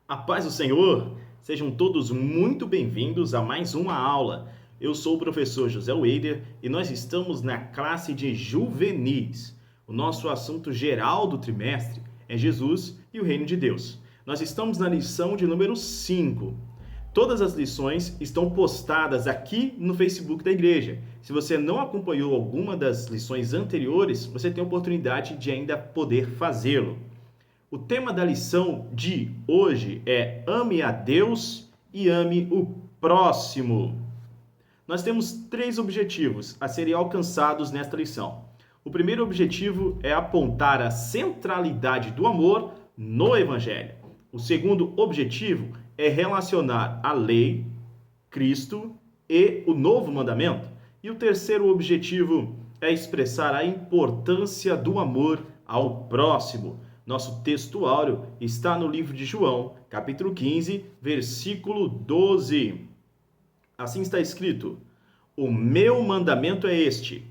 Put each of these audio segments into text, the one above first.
A paz do Senhor! Sejam todos muito bem-vindos a mais uma aula. Eu sou o professor José Weider e nós estamos na classe de juvenis. O nosso assunto geral do trimestre é Jesus e o Reino de Deus. Nós estamos na lição de número 5. Todas as lições estão postadas aqui no Facebook da igreja. Se você não acompanhou alguma das lições anteriores, você tem a oportunidade de ainda poder fazê-lo. O tema da lição de hoje é ame a Deus e ame o próximo. Nós temos 3 objetivos a serem alcançados nesta lição. O primeiro objetivo é apontar a centralidade do amor no Evangelho. O segundo objetivo é relacionar a lei, Cristo e o novo mandamento. E o terceiro objetivo é expressar a importância do amor ao próximo. Nosso texto áureo está no livro de João, capítulo 15, versículo 12. Assim está escrito: o meu mandamento é este,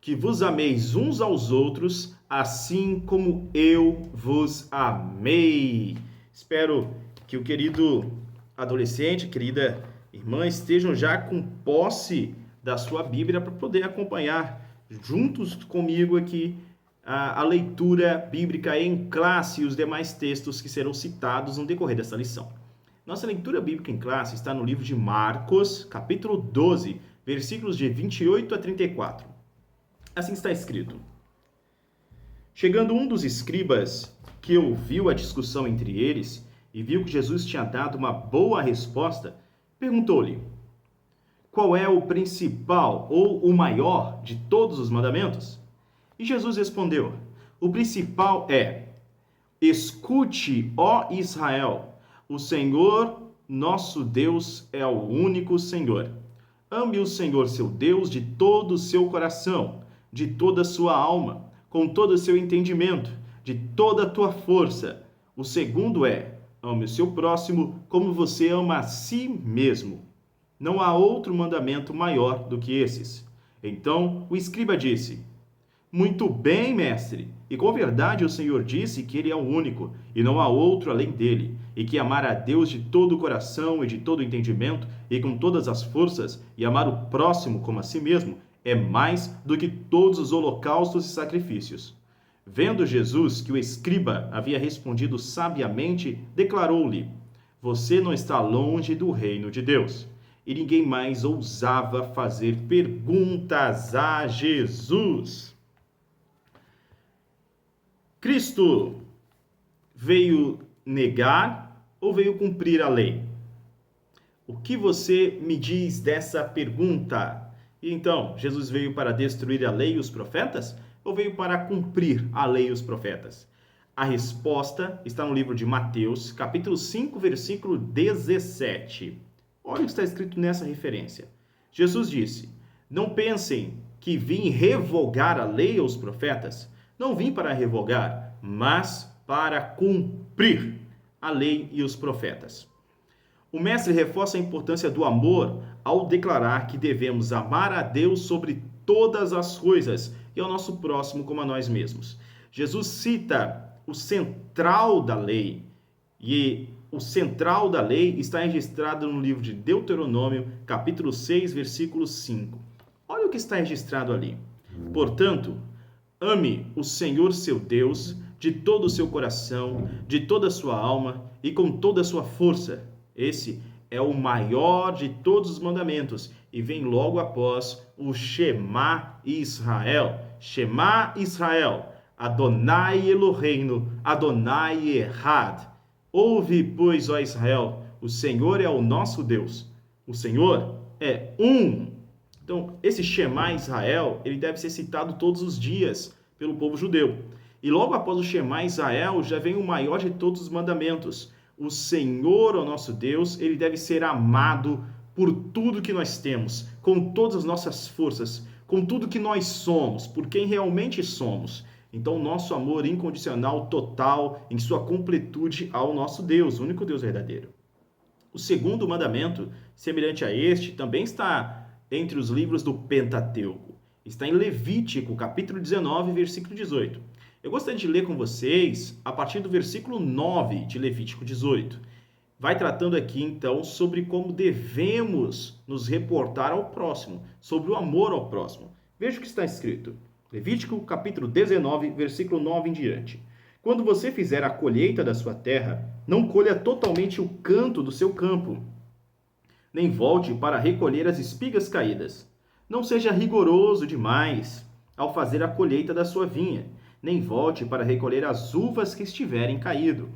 que vos ameis uns aos outros, assim como eu vos amei. Espero que o querido adolescente, querida irmã, estejam já com posse da sua Bíblia para poder acompanhar juntos comigo aqui a leitura bíblica em classe e os demais textos que serão citados no decorrer dessa lição. Nossa leitura bíblica em classe está no livro de Marcos, capítulo 12, versículos de 28 a 34. Assim está escrito: chegando um dos escribas, que ouviu a discussão entre eles e viu que Jesus tinha dado uma boa resposta, perguntou-lhe: qual é o principal ou o maior de todos os mandamentos? E Jesus respondeu: o principal é: escute, ó Israel, o Senhor nosso Deus é o único Senhor. Ame o Senhor seu Deus de todo o seu coração, de toda a sua alma, com todo o seu entendimento, de toda a tua força. O segundo é: ame o seu próximo como você ama a si mesmo. Não há outro mandamento maior do que esses. Então o escriba disse: muito bem, mestre. E com verdade o Senhor disse que ele é o único, e não há outro além dele, e que amar a Deus de todo o coração e de todo o entendimento, e com todas as forças, e amar o próximo como a si mesmo, é mais do que todos os holocaustos e sacrifícios. Vendo Jesus que o escriba havia respondido sabiamente, declarou-lhe: você não está longe do reino de Deus. E ninguém mais ousava fazer perguntas a Jesus. Cristo veio negar ou veio cumprir a lei? O que você me diz dessa pergunta? E então, Jesus veio para destruir a lei e os profetas? Ou veio para cumprir a lei e os profetas? A resposta está no livro de Mateus, capítulo 5, versículo 17. Olha o que está escrito nessa referência. Jesus disse: não pensem que vim revogar a lei ou os profetas. Não vim para revogar, mas para cumprir a lei e os profetas. O mestre reforça a importância do amor ao declarar que devemos amar a Deus sobre todas as coisas e ao nosso próximo como a nós mesmos. Jesus cita o central da lei, e o central da lei está registrado no livro de Deuteronômio, capítulo 6, versículo 5. Olha o que está registrado ali. Portanto, ame o Senhor seu Deus de todo o seu coração, de toda a sua alma e com toda a sua força. Esse é o maior de todos os mandamentos e vem logo após o Shema Israel. Shema Israel, Adonai Eloheinu, Adonai Echad. Ouve, pois, ó Israel, o Senhor é o nosso Deus. O Senhor é um. Então, esse Shema Israel, ele deve ser citado todos os dias pelo povo judeu. E logo após o Shema Israel, já vem o maior de todos os mandamentos. O Senhor, o nosso Deus, ele deve ser amado por tudo que nós temos, com todas as nossas forças, com tudo que nós somos, por quem realmente somos. Então, nosso amor incondicional, total, em sua completude ao nosso Deus, o único Deus verdadeiro. O segundo mandamento, semelhante a este, também está entre os livros do Pentateuco. Está em Levítico, capítulo 19, versículo 18. Eu gostaria de ler com vocês a partir do versículo 9 de Levítico 18. vai tratando aqui então sobre como devemos nos reportar ao próximo, sobre o amor ao próximo. Veja o que está escrito. Levítico capítulo 19, versículo 9 em diante. Quando você fizer a colheita da sua terra, não colha totalmente o canto do seu campo, nem volte para recolher as espigas caídas. Não seja rigoroso demais ao fazer a colheita da sua vinha, nem volte para recolher as uvas que estiverem caído.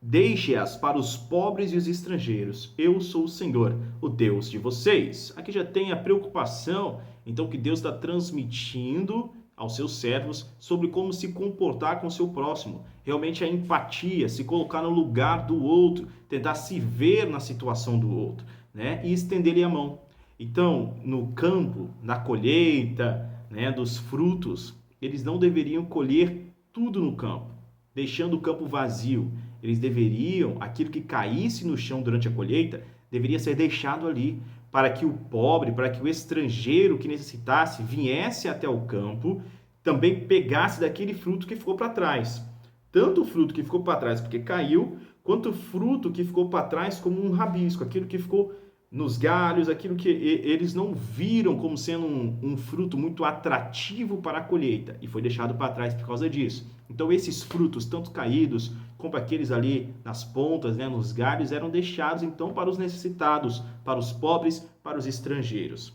Deixe-as para os pobres e os estrangeiros. Eu sou o Senhor, o Deus de vocês. Aqui já tem a preocupação, então, que Deus está transmitindo aos seus servos sobre como se comportar com o seu próximo. Realmente a empatia, se colocar no lugar do outro, tentar se ver na situação do outro, né? E estender-lhe a mão. Então, no campo, na colheita, né, dos frutos, eles não deveriam colher tudo no campo, deixando o campo vazio. Eles deveriam, aquilo que caísse no chão durante a colheita, deveria ser deixado ali, para que o pobre, para que o estrangeiro que necessitasse viesse até o campo, também pegasse daquele fruto que ficou para trás. Tanto o fruto que ficou para trás porque caiu, quanto o fruto que ficou para trás como um rabisco, aquilo que ficou nos galhos, aquilo que eles não viram como sendo um fruto muito atrativo para a colheita, e foi deixado para trás por causa disso. Então esses frutos, tanto caídos como aqueles ali nas pontas, né, nos galhos, eram deixados então para os necessitados, para os pobres, para os estrangeiros.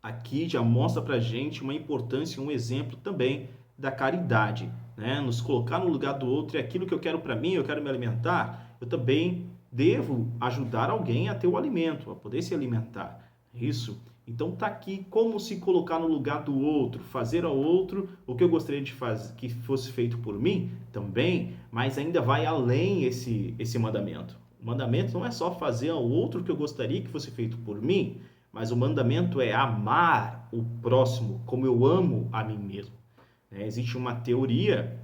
Aqui já mostra para a gente uma importância, um exemplo também da caridade, né? Nos colocar no lugar do outro, e aquilo que eu quero para mim, eu quero me alimentar, eu também devo ajudar alguém a ter o alimento, a poder se alimentar. Isso. Então tá aqui como se colocar no lugar do outro, fazer ao outro o que eu gostaria de fazer, que fosse feito por mim também, mas ainda vai além esse mandamento. O mandamento não é só fazer ao outro o que eu gostaria que fosse feito por mim, mas o mandamento é amar o próximo como eu amo a mim mesmo. Existe uma teoria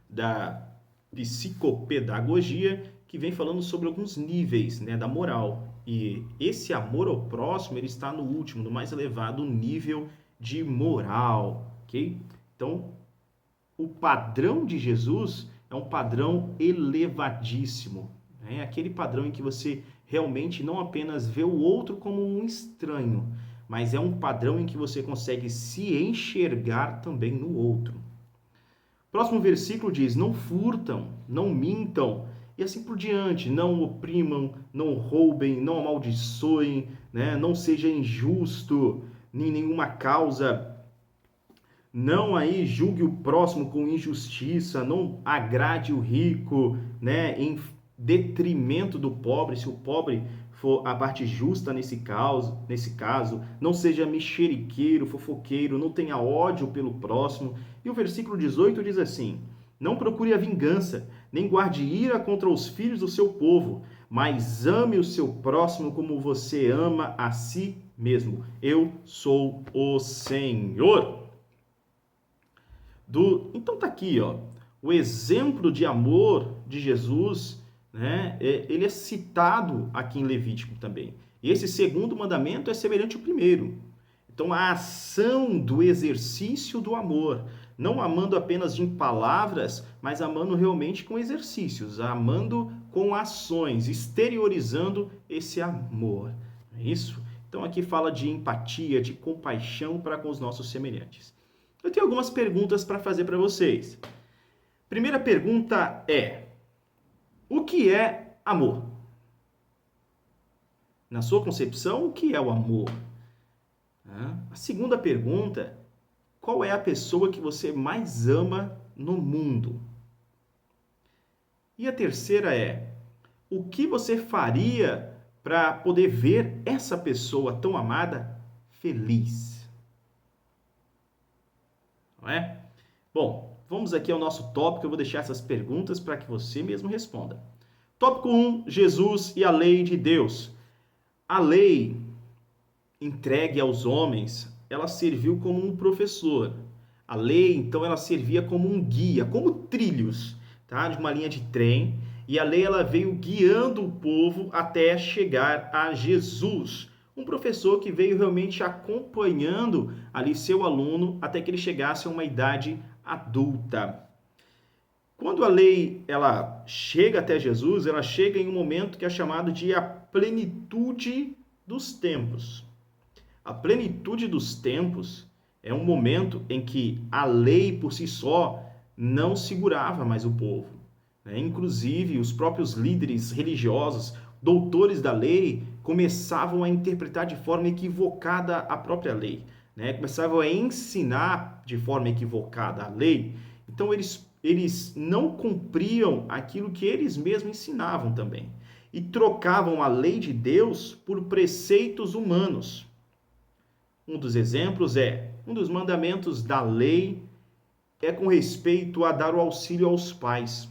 da psicopedagogia que vem falando sobre alguns níveis, né, da moral. E esse amor ao próximo, ele está no último, no mais elevado nível de moral, ok? Então, o padrão de Jesus é um padrão elevadíssimo, né? Aquele padrão em que você realmente não apenas vê o outro como um estranho, mas é um padrão em que você consegue se enxergar também no outro. Próximo versículo diz: não furtam, não mintam, e assim por diante, não oprimam, não roubem, não amaldiçoem, né? Não seja injusto em nenhuma causa, não aí julgue o próximo com injustiça, não agrade o rico, né? Em detrimento do pobre, se o pobre for a parte justa nesse caso, não seja mexeriqueiro, fofoqueiro, não tenha ódio pelo próximo. E o versículo 18 diz assim: não procure a vingança, nem guarde ira contra os filhos do seu povo, mas ame o seu próximo como você ama a si mesmo. Eu sou o Senhor. Então tá aqui, ó, o exemplo de amor de Jesus, né? Ele é citado aqui em Levítico também. E esse segundo mandamento é semelhante ao primeiro. Então, a ação do exercício do amor, não amando apenas em palavras, mas amando realmente com exercícios, amando com ações, exteriorizando esse amor. É isso? Então, aqui fala de empatia, de compaixão para com os nossos semelhantes. Eu tenho algumas perguntas para fazer para vocês. Primeira pergunta é: o que é amor? Na sua concepção, o que é o amor? A segunda pergunta: qual é a pessoa que você mais ama no mundo? E a terceira é: o que você faria para poder ver essa pessoa tão amada feliz? Não é? Bom, vamos aqui ao nosso tópico. Eu vou deixar essas perguntas para que você mesmo responda. Tópico 1, Jesus e a lei de Deus. A lei entregue aos homens, ela serviu como um professor. A lei, então, ela servia como um guia, como trilhos, tá? De uma linha de trem. E a lei, ela veio guiando o povo até chegar a Jesus. Um professor que veio realmente acompanhando ali seu aluno até que ele chegasse a uma idade adulta. Quando a lei ela chega até Jesus, ela chega em um momento que é chamado de a plenitude dos tempos. A plenitude dos tempos é um momento em que a lei por si só não segurava mais o povo, né? Inclusive, os próprios líderes religiosos, doutores da lei, começavam a interpretar de forma equivocada a própria lei, né? Começavam a ensinar de forma equivocada a lei. Então, eles não cumpriam aquilo que eles mesmos ensinavam também. E trocavam a lei de Deus por preceitos humanos. Um dos exemplos um dos mandamentos da lei é com respeito a dar o auxílio aos pais.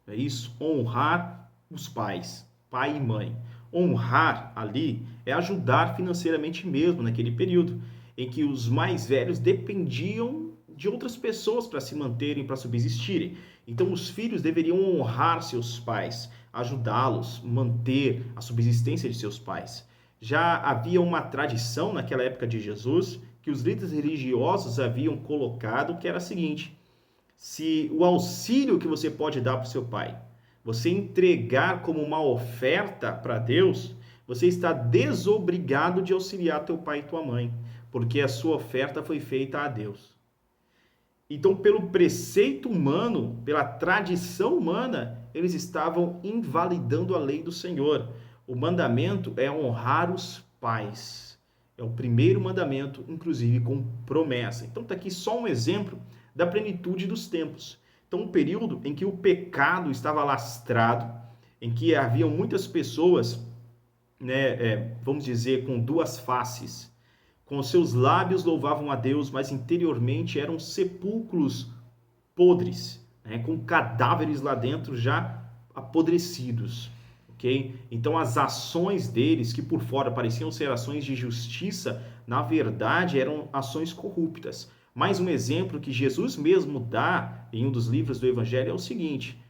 É isso, honrar os pais, pai e mãe. Honrar ali é ajudar financeiramente mesmo naquele período em que os mais velhos dependiam de outras pessoas para se manterem, para subsistirem. Então os filhos deveriam honrar seus pais, ajudá-los, manter a subsistência de seus pais. Já havia uma tradição naquela época de Jesus que os líderes religiosos haviam colocado, que era a seguinte: se o auxílio que você pode dar para o seu pai, você entregar como uma oferta para Deus, você está desobrigado de auxiliar teu pai e tua mãe, porque a sua oferta foi feita a Deus. Então, pelo preceito humano, pela tradição humana, eles estavam invalidando a lei do Senhor. O mandamento é honrar os pais. É o primeiro mandamento, inclusive com promessa. Então, está aqui só um exemplo da plenitude dos tempos. Então, um período em que o pecado estava lastrado, em que haviam muitas pessoas, né, vamos dizer, com duas faces. Com os seus lábios louvavam a Deus, mas interiormente eram sepulcros podres, né, com cadáveres lá dentro já apodrecidos. Okay? Então as ações deles, que por fora pareciam ser ações de justiça, na verdade eram ações corruptas. Mais um exemplo que Jesus mesmo dá em um dos livros do Evangelho é o seguinte: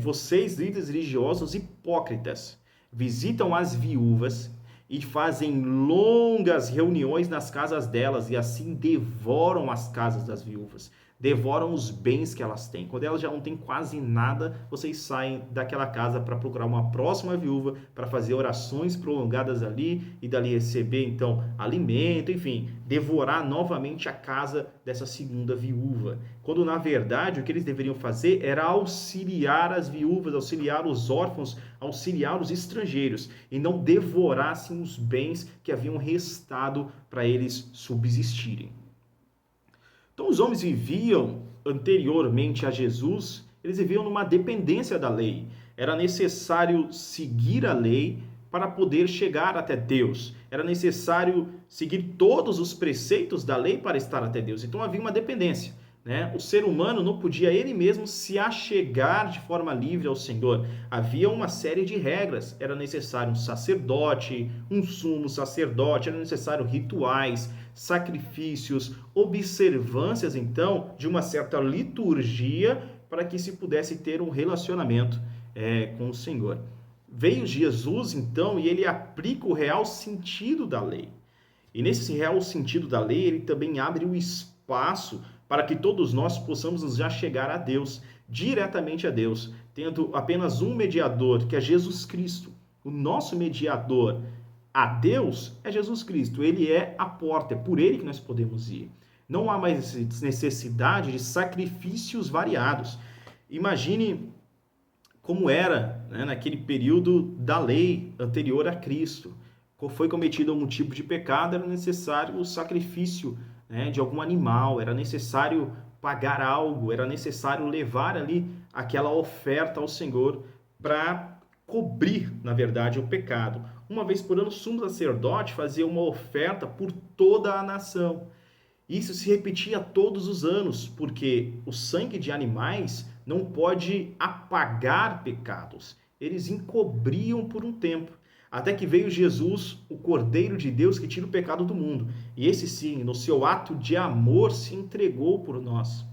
vocês, líderes religiosos hipócritas, visitam as viúvas e fazem longas reuniões nas casas delas e assim devoram as casas das viúvas, devoram os bens que elas têm. Quando elas já não têm quase nada, vocês saem daquela casa para procurar uma próxima viúva, para fazer orações prolongadas ali e dali receber então alimento, enfim, devorar novamente a casa dessa segunda viúva. Quando na verdade o que eles deveriam fazer era auxiliar as viúvas, auxiliar os órfãos, auxiliar os estrangeiros e não devorassem os bens que haviam restado para eles subsistirem. Então, os homens viviam anteriormente a Jesus, eles viviam numa dependência da lei. Era necessário seguir a lei para poder chegar até Deus. Era necessário seguir todos os preceitos da lei para estar até Deus. Então, havia uma dependência, né? O ser humano não podia ele mesmo se achegar de forma livre ao Senhor. Havia uma série de regras. Era necessário um sacerdote, um sumo sacerdote, era necessário rituais, sacrifícios, observâncias, então, de uma certa liturgia para que se pudesse ter um relacionamento com o Senhor. Veio Jesus, então, e ele aplica o real sentido da lei. E nesse real sentido da lei, ele também abre o espaço para que todos nós possamos nos já chegar a Deus, diretamente a Deus, tendo apenas um mediador, que é Jesus Cristo. O nosso mediador a Deus é Jesus Cristo, ele é a porta, é por ele que nós podemos ir. Não há mais necessidade de sacrifícios variados. Imagine como era, né, naquele período da lei anterior a Cristo. Foi cometido algum tipo de pecado, era necessário o sacrifício, né, de algum animal, era necessário pagar algo, era necessário levar ali aquela oferta ao Senhor para cobrir, na verdade, o pecado. Uma vez por ano, o sumo sacerdote fazia uma oferta por toda a nação. Isso se repetia todos os anos, porque o sangue de animais não pode apagar pecados. Eles encobriam por um tempo, até que veio Jesus, o Cordeiro de Deus, que tira o pecado do mundo. E esse sim, no seu ato de amor, se entregou por nós.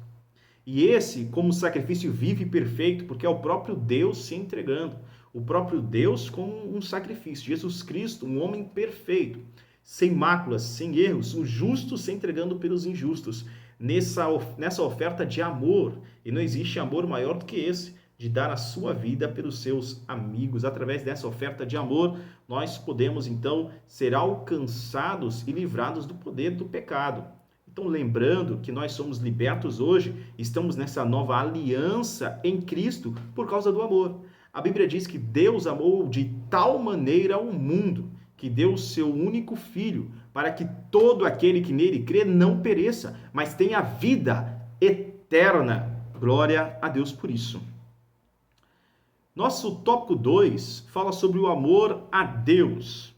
E esse, como sacrifício vivo e perfeito, porque é o próprio Deus se entregando. O próprio Deus como um sacrifício. Jesus Cristo, um homem perfeito, sem máculas, sem erros, o justo se entregando pelos injustos. nessa oferta de amor. E não existe amor maior do que esse, de dar a sua vida pelos seus amigos. Através dessa oferta de amor, nós podemos então ser alcançados e livrados do poder do pecado. Então, lembrando que nós somos libertos hoje, estamos nessa nova aliança em Cristo por causa do amor. A Bíblia diz que Deus amou de tal maneira o mundo, que deu o seu único filho, para que todo aquele que nele crê não pereça, mas tenha vida eterna. Glória a Deus por isso. Nosso tópico 2 fala sobre o amor a Deus.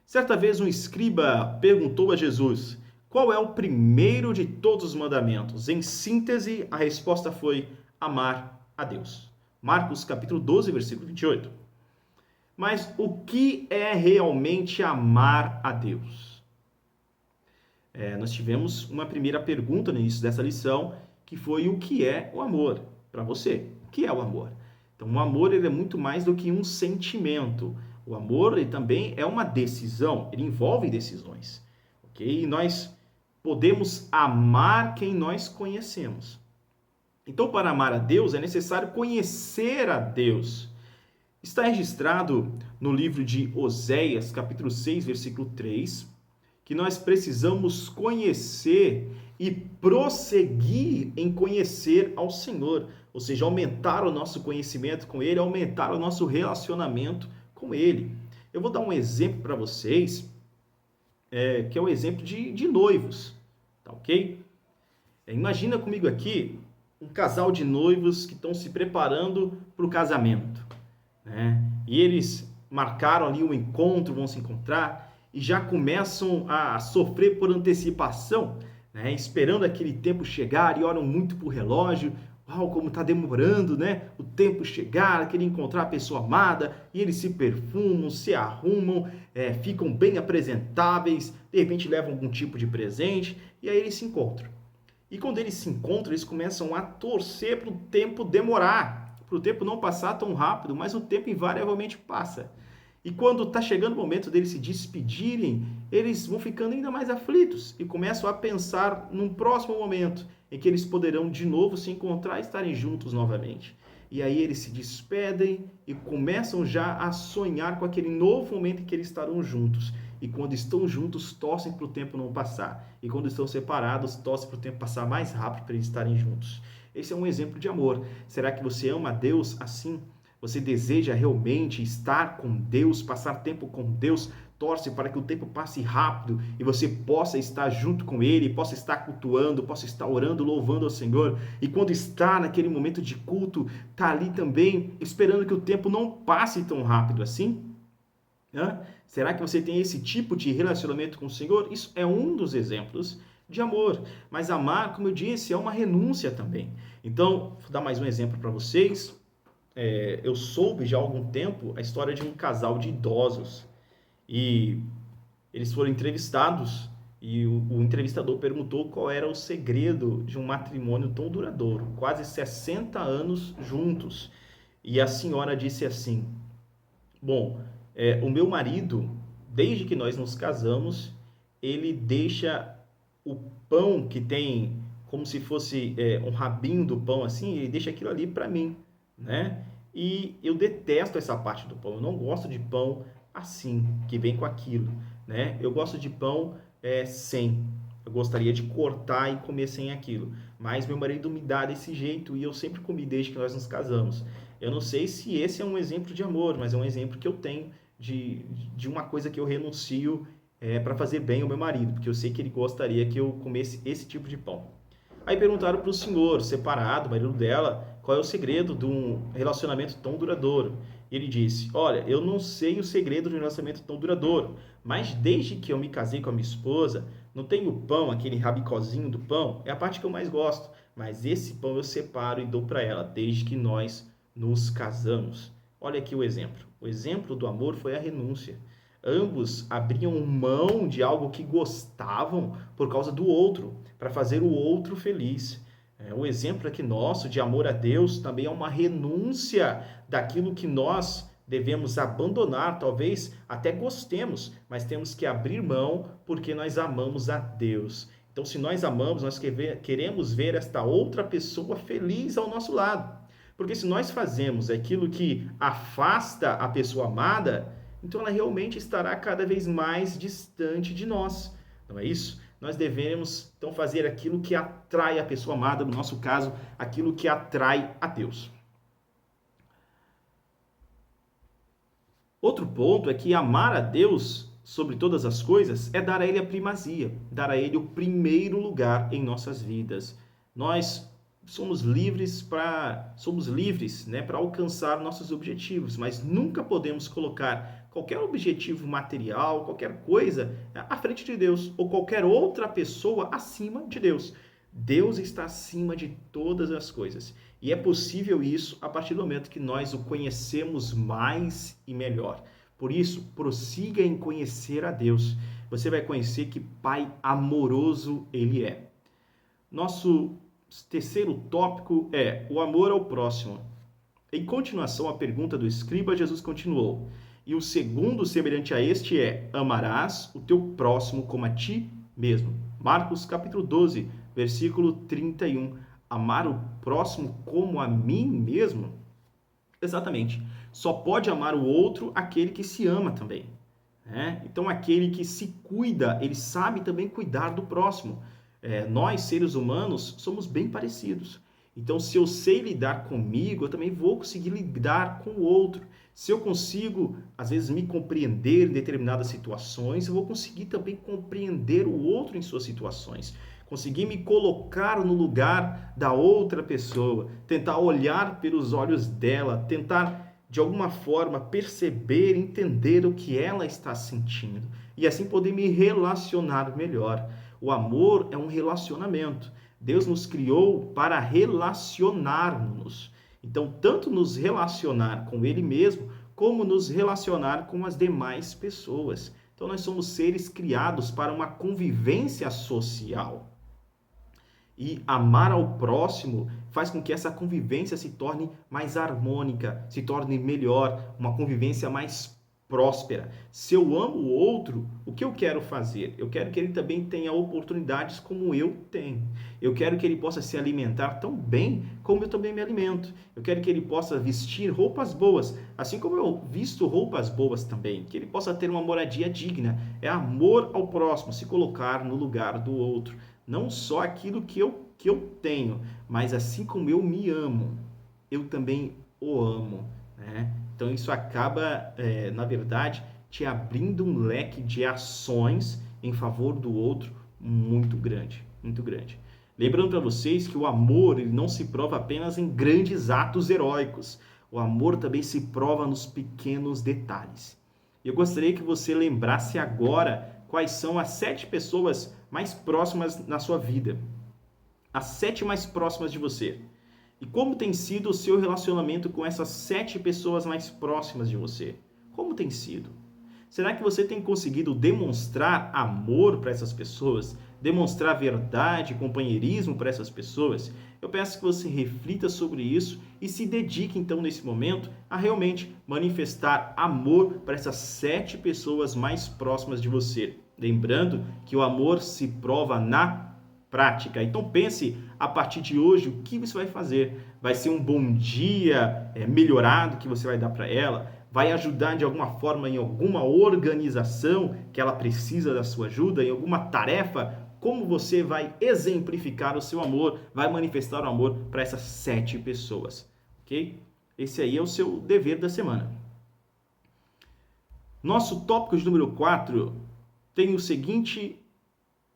Certa vez um escriba perguntou a Jesus: qual é o primeiro de todos os mandamentos? Em síntese, a resposta foi amar a Deus. Marcos capítulo 12, versículo 28. Mas o que é realmente amar a Deus? Nós tivemos uma primeira pergunta no início dessa lição, que foi: o que é o amor para você? O que é o amor? Então, o amor ele é muito mais do que um sentimento. O amor ele também é uma decisão, ele envolve decisões. Ok? E nós podemos amar quem nós conhecemos. Então, para amar a Deus, é necessário conhecer a Deus. Está registrado no livro de Oséias, capítulo 6, versículo 3, que nós precisamos conhecer e prosseguir em conhecer ao Senhor, ou seja, aumentar o nosso conhecimento com Ele, aumentar o nosso relacionamento com Ele. Eu vou dar um exemplo para vocês, que é o exemplo de noivos, tá ok? Imagina comigo aqui um casal de noivos que estão se preparando para o casamento, né? E eles marcaram ali um encontro, vão se encontrar e já começam a sofrer por antecipação, né? Esperando aquele tempo chegar e olham muito para o relógio. Uau, como está demorando, né? O tempo chegar, querer encontrar a pessoa amada, e eles se perfumam, se arrumam, ficam bem apresentáveis, de repente levam algum tipo de presente, e aí eles se encontram. E quando eles se encontram, eles começam a torcer para o tempo demorar, para o tempo não passar tão rápido, mas o tempo invariavelmente passa. E quando está chegando o momento deles se despedirem, eles vão ficando ainda mais aflitos e começam a pensar num próximo momento em que eles poderão de novo se encontrar e estarem juntos novamente. E aí eles se despedem e começam já a sonhar com aquele novo momento em que eles estarão juntos. E quando estão juntos, torcem para o tempo não passar. E quando estão separados, torcem para o tempo passar mais rápido para eles estarem juntos. Esse é um exemplo de amor. Será que você ama a Deus assim? Você deseja realmente estar com Deus, passar tempo com Deus, torce para que o tempo passe rápido e você possa estar junto com Ele, possa estar cultuando, possa estar orando, louvando ao Senhor. E quando está naquele momento de culto, está ali também esperando que o tempo não passe tão rápido assim? Será que você tem esse tipo de relacionamento com o Senhor? Isso é um dos exemplos de amor. Mas amar, como eu disse, é uma renúncia também. Então, vou dar mais um exemplo para vocês. Eu soube já há algum tempo a história de um casal de idosos e eles foram entrevistados e o entrevistador perguntou qual era o segredo de um matrimônio tão duradouro, quase 60 anos juntos. E a senhora disse assim: bom, o meu marido, desde que nós nos casamos, ele deixa o pão que tem como se fosse um rabinho do pão assim, ele deixa aquilo ali para mim, né? E eu detesto essa parte do pão. Eu não gosto de pão assim, que vem com aquilo, né? Eu gosto de pão sem. Eu gostaria de cortar e comer sem aquilo. Mas meu marido me dá desse jeito e eu sempre comi desde que nós nos casamos. Eu não sei se esse é um exemplo de amor, mas é um exemplo que eu tenho de uma coisa que eu renuncio para fazer bem ao meu marido, porque eu sei que ele gostaria que eu comesse esse tipo de pão. Aí perguntaram para o senhor, separado, marido dela, qual é o segredo de um relacionamento tão duradouro. E ele disse: olha, eu não sei o segredo de um relacionamento tão duradouro, mas desde que eu me casei com a minha esposa, não tem o pão, aquele rabicozinho do pão, é a parte que eu mais gosto, mas esse pão eu separo e dou para ela, desde que nós nos casamos. Olha aqui o exemplo. O exemplo do amor foi a renúncia. Ambos abriam mão de algo que gostavam por causa do outro, para fazer o outro feliz. O exemplo aqui nosso de amor a Deus também é uma renúncia daquilo que nós devemos abandonar, talvez até gostemos, mas temos que abrir mão porque nós amamos a Deus. Então, se nós amamos, nós queremos ver esta outra pessoa feliz ao nosso lado. Porque se nós fazemos aquilo que afasta a pessoa amada, então ela realmente estará cada vez mais distante de nós. Não é isso? Nós devemos, então, fazer aquilo que atrai a pessoa amada, no nosso caso, aquilo que atrai a Deus. Outro ponto é que amar a Deus sobre todas as coisas é dar a Ele a primazia, dar a Ele o primeiro lugar em nossas vidas. Nós somos livres para alcançar nossos objetivos, mas nunca podemos colocar qualquer objetivo material, qualquer coisa à frente de Deus, ou qualquer outra pessoa acima de Deus. Deus está acima de todas as coisas. E é possível isso a partir do momento que nós o conhecemos mais e melhor. Por isso, prossiga em conhecer a Deus. Você vai conhecer que Pai amoroso Ele é. Nosso terceiro tópico é o amor ao próximo. Em continuação à pergunta do escriba, Jesus continuou: e o segundo semelhante a este é: amarás o teu próximo como a ti mesmo. Marcos capítulo 12, versículo 31. Amar o próximo como a mim mesmo? Exatamente. Só pode amar o outro aquele que se ama também. Então, aquele que se cuida, ele sabe também cuidar do próximo. Nós, seres humanos, somos bem parecidos. Então, se eu sei lidar comigo, eu também vou conseguir lidar com o outro. Se eu consigo, às vezes, me compreender em determinadas situações, eu vou conseguir também compreender o outro em suas situações. Conseguir me colocar no lugar da outra pessoa, tentar olhar pelos olhos dela, tentar, de alguma forma, perceber, entender o que ela está sentindo e assim poder me relacionar melhor. O amor é um relacionamento. Deus nos criou para relacionarmos. Então, tanto nos relacionar com Ele mesmo, como nos relacionar com as demais pessoas. Então, nós somos seres criados para uma convivência social. E amar ao próximo faz com que essa convivência se torne mais harmônica, se torne melhor, uma convivência mais próspera. Se eu amo o outro, o que eu quero fazer? Eu quero que ele também tenha oportunidades como eu tenho. Eu quero que ele possa se alimentar tão bem como eu também me alimento. Eu quero que ele possa vestir roupas boas, assim como eu visto roupas boas também. Que ele possa ter uma moradia digna. É amor ao próximo, se colocar no lugar do outro. Não só aquilo que eu tenho, mas assim como eu me amo, eu também o amo, né? Então isso acaba, na verdade, te abrindo um leque de ações em favor do outro muito grande, muito grande. Lembrando para vocês que o amor ele não se prova apenas em grandes atos heróicos. O amor também se prova nos pequenos detalhes. Eu gostaria que você lembrasse agora quais são as 7 pessoas mais próximas na sua vida. As 7 mais próximas de você. E como tem sido o seu relacionamento com essas 7 pessoas mais próximas de você? Como tem sido? Será que você tem conseguido demonstrar amor para essas pessoas? Demonstrar verdade, companheirismo para essas pessoas? Eu peço que você reflita sobre isso e se dedique então nesse momento a realmente manifestar amor para essas 7 pessoas mais próximas de você. Lembrando que o amor se prova na prática. Então pense a partir de hoje o que você vai fazer. Vai ser um bom dia melhorado que você vai dar para ela? Vai ajudar de alguma forma em alguma organização que ela precisa da sua ajuda, em alguma tarefa? Como você vai exemplificar o seu amor, vai manifestar o amor para essas 7 pessoas, ok? Esse aí é o seu dever da semana. Nosso tópico de número 4 tem o seguinte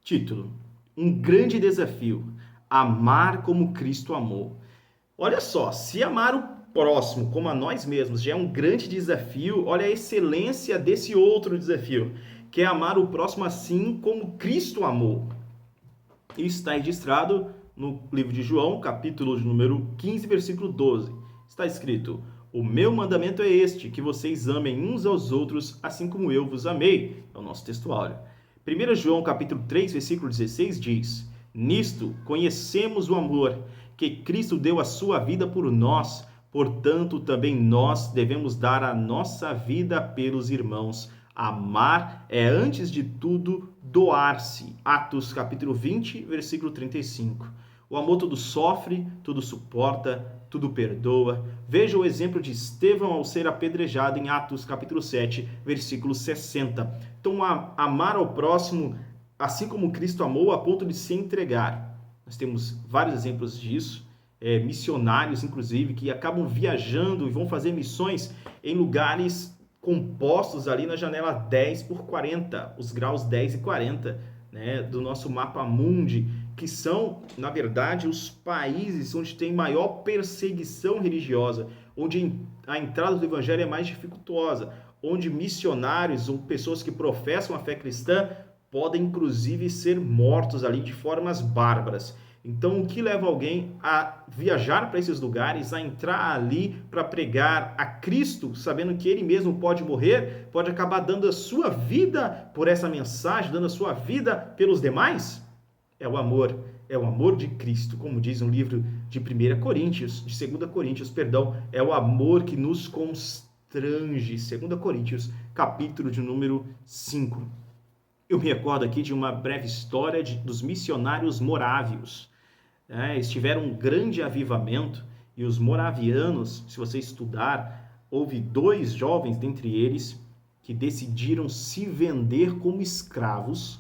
título: um grande desafio, amar como Cristo amou. Olha só, se amar o próximo como a nós mesmos já é um grande desafio, olha a excelência desse outro desafio, que é amar o próximo assim como Cristo amou. Isso está registrado no livro de João, capítulo de número 15, versículo 12. Está escrito: o meu mandamento é este, que vocês amem uns aos outros, assim como eu vos amei. É o nosso textuário. 1 João, capítulo 3, versículo 16 diz: nisto conhecemos o amor, que Cristo deu a sua vida por nós, portanto também nós devemos dar a nossa vida pelos irmãos. Amar é, antes de tudo, doar-se. Atos capítulo 20, versículo 35. O amor tudo sofre, tudo suporta, tudo perdoa. Veja o exemplo de Estevão ao ser apedrejado em Atos capítulo 7, versículo 60. Então, amar ao próximo, assim como Cristo amou, a ponto de se entregar. Nós temos vários exemplos disso, missionários, inclusive, que acabam viajando e vão fazer missões em lugares compostos ali na janela 10 por 40, os graus 10 e 40, né, do nosso mapa mundi, que são, na verdade, os países onde tem maior perseguição religiosa, onde a entrada do evangelho é mais dificultosa, onde missionários ou pessoas que professam a fé cristã podem, inclusive, ser mortos ali de formas bárbaras. Então, o que leva alguém a viajar para esses lugares, a entrar ali para pregar a Cristo, sabendo que ele mesmo pode morrer, pode acabar dando a sua vida por essa mensagem, dando a sua vida pelos demais? É o amor de Cristo, como diz um livro de 1 Coríntios, de 2 Coríntios, perdão, é o amor que nos constrange, 2 Coríntios, capítulo de número 5. Eu me recordo aqui de uma breve história dos missionários morávios. Eles tiveram um grande avivamento e os moravianos, se você estudar, houve 2 jovens dentre eles que decidiram se vender como escravos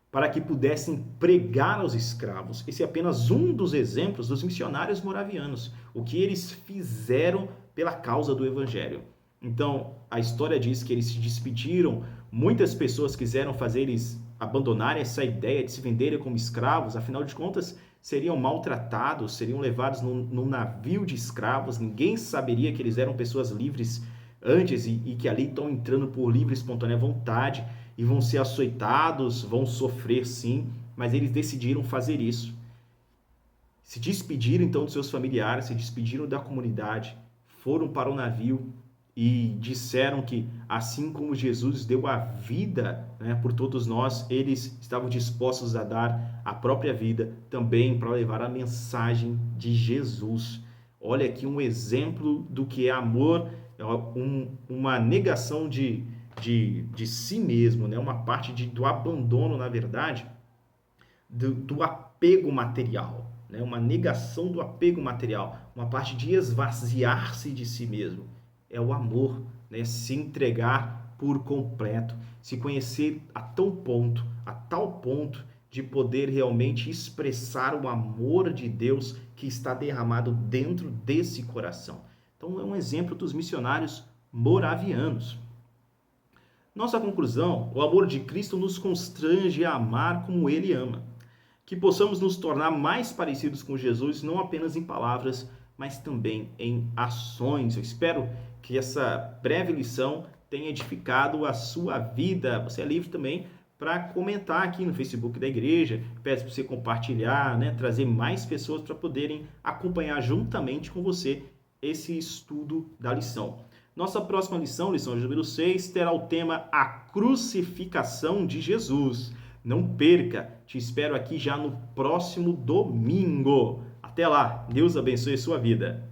para que pudessem pregar aos escravos. Esse é apenas um dos exemplos dos missionários moravianos, o que eles fizeram pela causa do evangelho. Então, a história diz que eles se despediram, muitas pessoas quiseram fazer eles abandonarem essa ideia de se venderem como escravos, afinal de contas, seriam maltratados, seriam levados num navio de escravos, ninguém saberia que eles eram pessoas livres antes e que ali estão entrando por livre e espontânea vontade e vão ser açoitados, vão sofrer sim, mas eles decidiram fazer isso. Se despediram então dos seus familiares, se despediram da comunidade, foram para o navio e disseram que assim como Jesus deu a vida, né, por todos nós, eles estavam dispostos a dar a própria vida também para levar a mensagem de Jesus. Olha aqui um exemplo do que é amor, uma negação de si mesmo, né? Uma parte do abandono, na verdade, do apego material, né? Uma negação do apego material, uma parte de esvaziar-se de si mesmo. É o amor, né? Se entregar por completo, se conhecer a tal ponto de poder realmente expressar o amor de Deus que está derramado dentro desse coração. Então é um exemplo dos missionários moravianos. Nossa conclusão: o amor de Cristo nos constrange a amar como Ele ama. Que possamos nos tornar mais parecidos com Jesus, não apenas em palavras, mas também em ações. Eu espero que essa breve lição tenha edificado a sua vida. Você é livre também para comentar aqui no Facebook da igreja, peço para você compartilhar, né, trazer mais pessoas para poderem acompanhar juntamente com você esse estudo da lição. Nossa próxima lição, lição número 6, terá o tema A Crucificação de Jesus. Não perca, te espero aqui já no próximo domingo. Até lá, Deus abençoe sua vida.